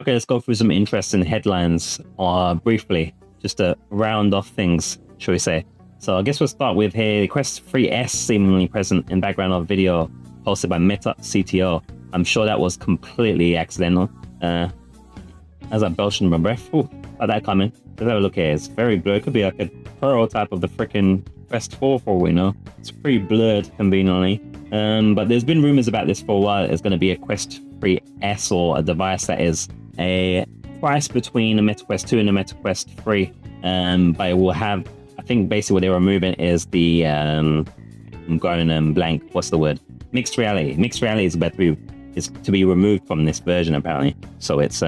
Okay, let's go through some interesting headlines briefly, just to round off things, shall we say. So I guess we'll start with here, the Quest 3S seemingly present in background of video posted by Meta CTO. I'm sure that was completely accidental. As I belched in my breath, ooh, like that coming. Let's have a look here. It's very blurred. Could be like a prototype of the freaking Quest 4 for all we know. It's pretty blurred conveniently. But there's been rumors about this for a while. It's going to be a Quest 3S, or a device that is a price between a Meta Quest 2 and a Meta Quest 3. But it will have, I think basically what they're removing is the, I'm going blank, what's the word? Mixed reality. Mixed reality is about to be removed from this version apparently. So it's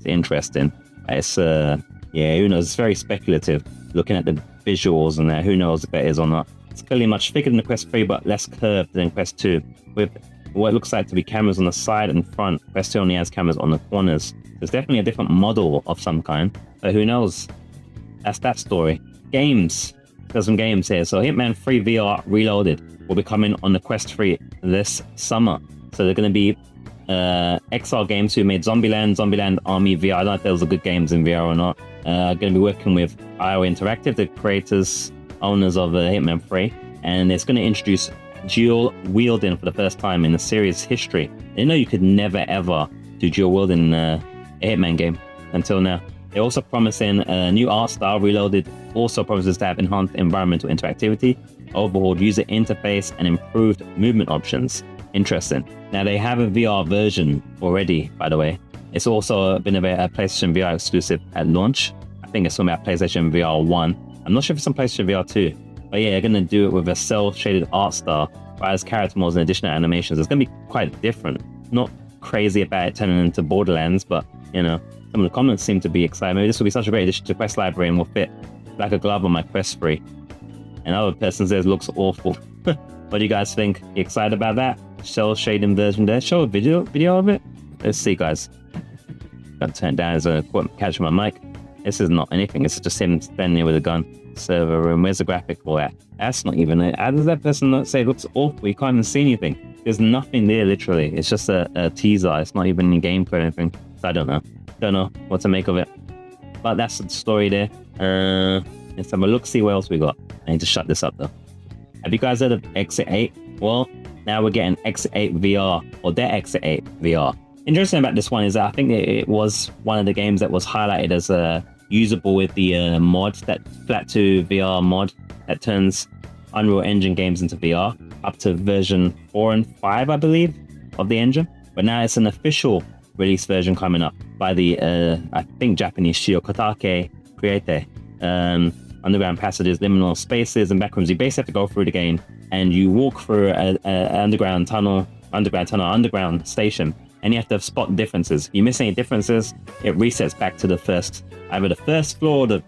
interesting. It's yeah, who knows? It's very speculative looking at the visuals and that. Who knows if that is or not. It's clearly much thicker than the Quest 3, but less curved than Quest 2, with what looks like to be cameras on the side and front. Quest 2 only has cameras on the corners. So it's definitely a different model of some kind. But who knows? That's that story. Games. There's some games here. So Hitman 3 VR Reloaded will be coming on the Quest 3 this summer. So they're going to be XR Games, who made Zombieland Army VR. I don't know if those are good games in VR or not. Going to be working with IO Interactive, the creators, owners of Hitman 3, and it's going to introduce dual wielding for the first time in the series history. You know, you could never ever do dual wielding in a Hitman game until now. They're also promising a new art style. Reloaded also promises to have enhanced environmental interactivity, overhauled user interface, and improved movement options. Interesting. Now, they have a VR version already, by the way. It's also been a PlayStation VR exclusive at launch. I think it's something about PlayStation VR 1. I'm not sure if it's on PlayStation VR 2. But yeah, they're going to do it with a cel-shaded art style, as character modes and additional animations. It's going to be quite different. Not crazy about it turning into Borderlands, but, you know, some of the comments seem to be excited. Maybe this will be such a great addition to Quest Library and will fit like a glove on my Quest 3. And other person says looks awful. What do you guys think? You excited about that? Cell shading version there. Show a video of it. Let's see, guys. Got to turn it down as a catch my mic. This is not anything. It's just him standing there with a gun. Server room. Where's the graphic for that? That's not even it. How does that person not say it looks awful? You can't even see anything. There's nothing there, literally. It's just a teaser. It's not even in gameplay or anything. So I don't know. Don't know what to make of it. But that's the story there. Let's have a look, see what else we got. I need to shut this up though. Have you guys heard of Exit 8? Well, now we're getting Exit 8 VR, or their Exit 8 VR. Interesting about this one is that I think it was one of the games that was highlighted as usable with the mod, that Flat2 VR mod that turns Unreal Engine games into VR, up to version 4 and 5, I believe, of the engine. But now it's an official release version coming up by the, I think, Japanese studio Kotake Create. Underground passages, liminal spaces, and backrooms. You basically have to go through the game, and you walk through an underground underground station, and you have to spot differences. If you miss any differences, it resets back to the first, either the first floor or the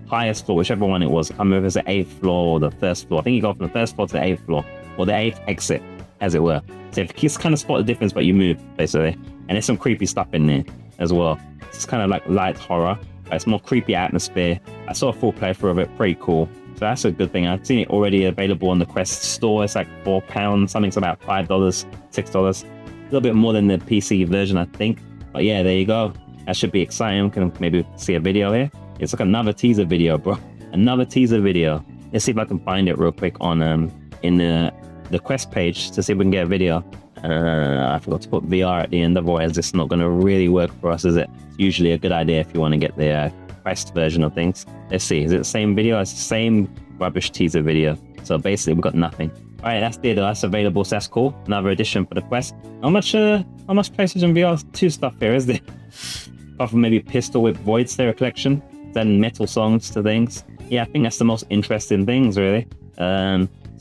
highest floor, whichever one it was. I can't remember if it's the 8th floor or the first floor. I think you go from the first floor to the 8th floor, or the 8th exit, as it were. So if you just kind of spot the difference, but you move, basically. And there's some creepy stuff in there as well. It's kind of like light horror. It's more creepy atmosphere. I saw a full playthrough of it, pretty cool. So that's a good thing. I've seen it already available on the Quest store. It's like £4, something's about $5, $6. A little bit more than the PC version, I think. But yeah, there you go. That should be exciting. We can maybe see a video here. It's like another teaser video, bro. Another teaser video. Let's see if I can find it real quick on in the Quest page to see if we can get a video. I forgot to put VR at the end, otherwise it's not going to really work for us, is it? It's usually a good idea if you want to get the Quest version of things. Let's see, is it the same video? It's the same rubbish teaser video. So basically we've got nothing. Alright, that's there though, that's available, so that's cool. Another addition for the Quest. How much PlayStation VR 2 stuff here is there? Apart from maybe Pistol Whip Void Slayer collection, then metal songs to things. Yeah, I think that's the most interesting things really.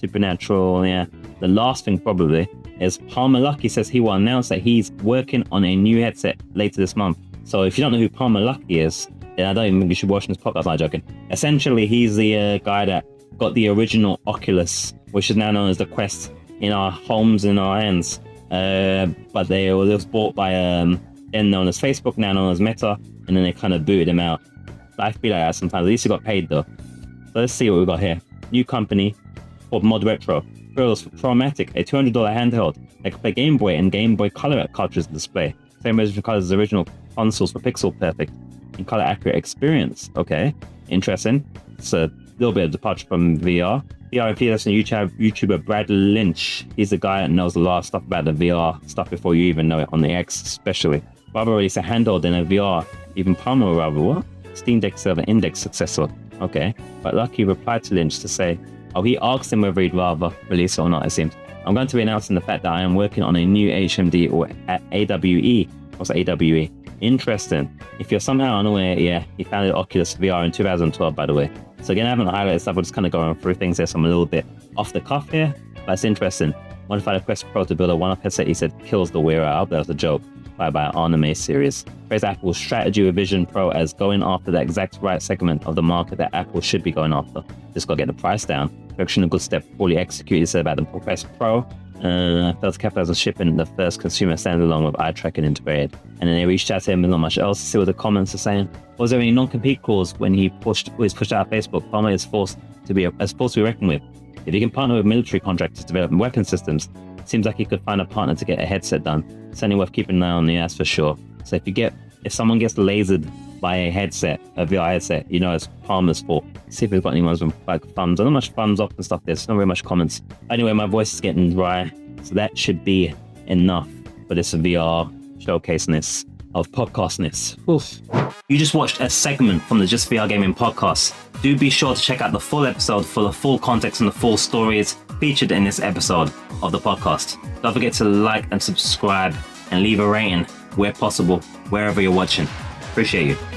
Supernatural, yeah. The last thing probably is Palmer Luckey says he will announce that he's working on a new headset later this month. So if you don't know who Palmer Luckey is, then I don't even think you should watch this podcast. I'm joking. Essentially, he's the guy that got the original Oculus, which is now known as the Quest, in our homes, in our hands. But it was bought by then known as Facebook, now known as Meta, and then they kind of booted him out. I feel like that sometimes. At least he got paid though. So let's see what we've got here. New company called Mod Retro. Thrills for Chromatic, a $200 handheld that can play Game Boy and Game Boy Color cartridges display. Same resolution colors as the original consoles for pixel perfect and color accurate experience. Okay, interesting. It's a little bit of departure from VR. VR appears in YouTuber Brad Lynch. He's the guy that knows a lot of stuff about the VR stuff before you even know it, on the X especially. Rather released a handheld in a VR, even Palmer rather, what? Steam Deck server index successor. Okay, but Luckey replied to Lynch to say, oh, he asked him whether he'd rather release it or not, it seems. I'm going to be announcing the fact that I am working on a new HMD or AWE. What's AWE? Interesting. If you're somehow unaware, yeah, he founded Oculus VR in 2012, by the way. So again, I haven't highlighted stuff, we're just kind of going through things there, so I'm a little bit off the cuff here, but it's interesting. Modified a Quest Pro to build a one-off headset, he said, kills the wearer. I hope that was a joke. By an anime series. Praised Apple's strategy with Vision Pro as going after the exact right segment of the market that Apple should be going after. Just got to get the price down. Direction a good step, poorly executed, he said about the Quest Pro. Failed to capitalize on shipping the first consumer standalone with eye tracking integrated. And then they reached out to him with not much else to see what the comments are saying. Was there any non-compete clause when he was pushed out of Facebook? Palmer is forced to be reckoned with. If he can partner with military contractors to develop weapon systems, it seems like he could find a partner to get a headset done. Certainly worth keeping an eye on, that's for sure. So if someone gets lasered by a headset, a VR headset, you know it's Palmer's fault. See if we've got any ones with like thumbs. Not much thumbs up and stuff. There's not very much comments. Anyway, my voice is getting dry, so that should be enough for this VR showcaseness of podcastness. Oof. You just watched a segment from the Just VR Gaming podcast. Do be sure to check out the full episode for the full context and the full stories featured in this episode of the podcast. Don't forget to like and subscribe and leave a rating where possible, wherever you're watching. Appreciate you.